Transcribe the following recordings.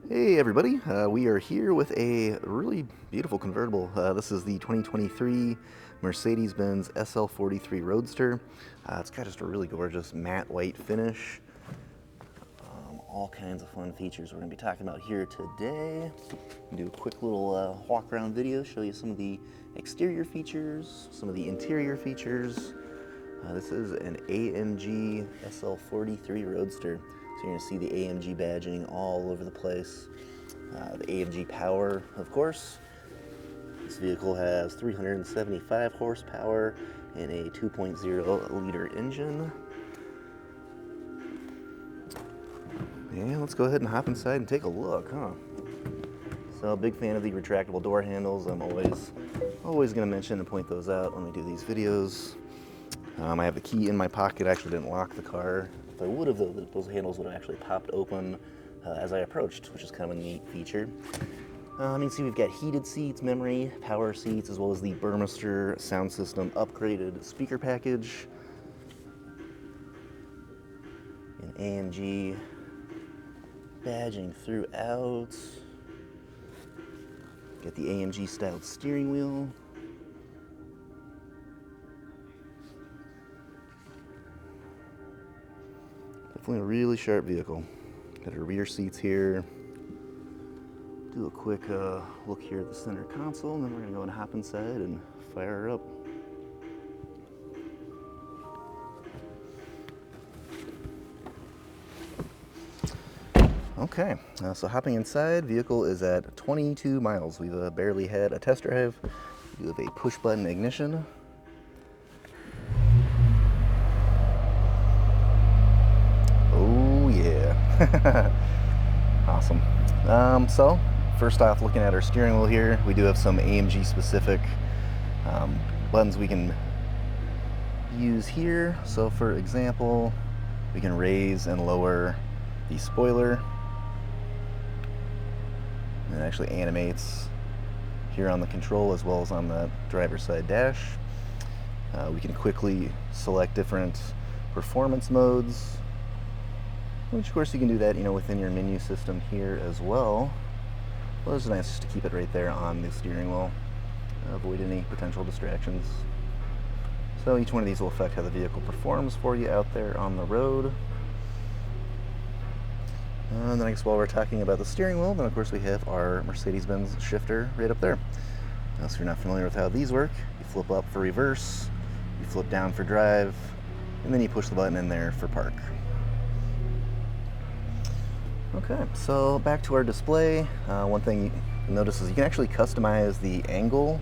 Hey everybody, we are here with a really beautiful convertible. This is the 2023 Mercedes-Benz SL43 Roadster. It's got just a really gorgeous matte white finish. All kinds of fun features we're going to be talking about here today. Do a quick little walk around video, show you some of the exterior features, some of the interior features. This is an AMG SL43 Roadster. So you're going to see the AMG badging all over the place. The AMG power, of course. This vehicle has 375 horsepower and a 2.0 liter engine. Yeah, let's go ahead and hop inside and take a look, huh? So, big fan of the retractable door handles. I'm always going to mention and point those out when we do these videos. I have the key in my pocket. I actually didn't lock the car. If I would have, those handles would have actually popped open as I approached, which is kind of a neat feature. You can see we've got heated seats, memory, power seats, as well as the Burmester sound system upgraded speaker package. An AMG badging throughout. Got the AMG styled steering wheel. Definitely a really sharp vehicle. Got our rear seats here. Do a quick look here at the center console, and then we're gonna go and hop inside and fire her up. Okay, so hopping inside, vehicle is at 22 miles. We've barely had a test drive. We have a push button ignition. Awesome. So first off, looking at our steering wheel here, we do have some AMG specific buttons we can use here. So for example, we can raise and lower the spoiler. And it actually animates here on the control as well as on the driver's side dash. We can quickly select different performance modes, which of course you can do that, within your menu system here as well. Well, it's nice just to keep it right there on the steering wheel, avoid any potential distractions. So each one of these will affect how the vehicle performs for you out there on the road. And then I guess while we're talking about the steering wheel, then of course we have our Mercedes-Benz shifter right up there. So if you're not familiar with how these work, you flip up for reverse, you flip down for drive, and then you push the button in there for park. Okay, so back to our display. One thing you notice is you can actually customize the angle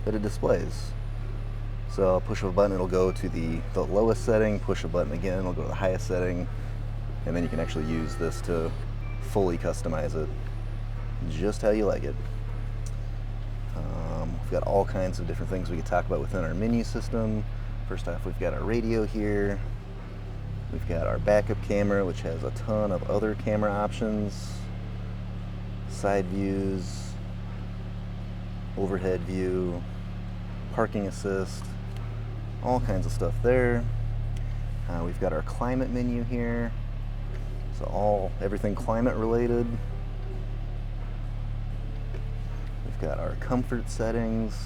that it displays. So push of a button, it'll go to the lowest setting, push a button again, it'll go to the highest setting, and then you can actually use this to fully customize it just how you like it. We've got all kinds of different things we could talk about within our menu system. First off, we've got our radio here. We've got our backup camera, which has a ton of other camera options, side views, overhead view, parking assist, all kinds of stuff there. We've got our climate menu here, so everything climate related. We've got our comfort settings,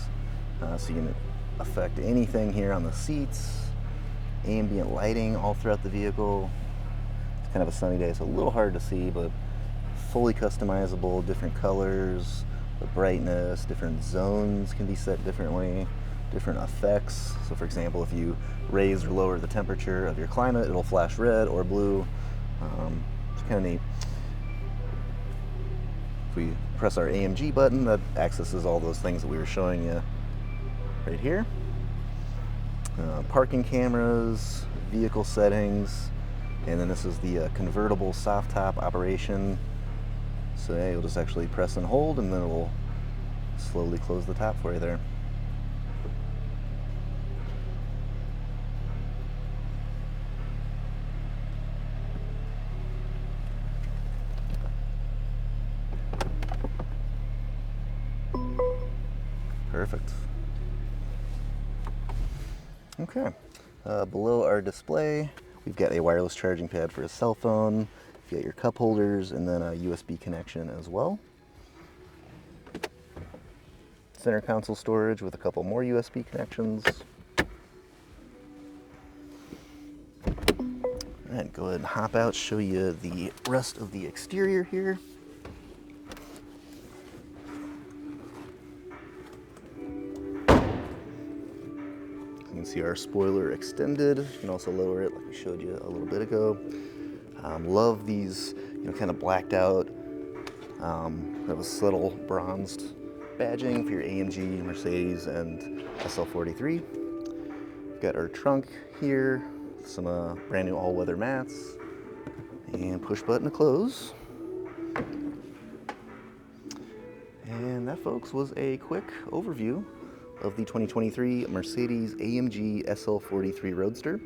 so you can affect anything here on the seats. Ambient lighting all throughout the vehicle. It's kind of a sunny day, so a little hard to see, but fully customizable, different colors, the brightness, different zones can be set differently, different effects. So for example, if you raise or lower the temperature of your climate, it'll flash red or blue. It's kind of neat. If we press our AMG button, that accesses all those things that we were showing you right here. Parking cameras, vehicle settings, and then this is the convertible soft top operation. So yeah, you'll just actually press and hold, and then it will slowly close the top for you there. Perfect. Okay, below our display, we've got a wireless charging pad for a cell phone, You got your cup holders and then a USB connection as well. Center console storage with a couple more USB connections. All right, go ahead and hop out, show you the rest of the exterior here. You can see our spoiler extended. You can also lower it like we showed you a little bit ago. Love these, kind of blacked out, that was subtle bronzed badging for your AMG, Mercedes, and SL43. We've got our trunk here, some brand new all-weather mats, and push button to close. And that, folks, was a quick overview of the 2023 Mercedes AMG SL43 Roadster.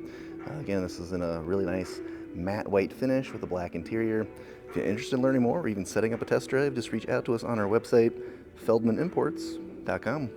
Again, this is in a really nice matte white finish with a black interior. If you're interested in learning more or even setting up a test drive, just reach out to us on our website, feldmanimports.com.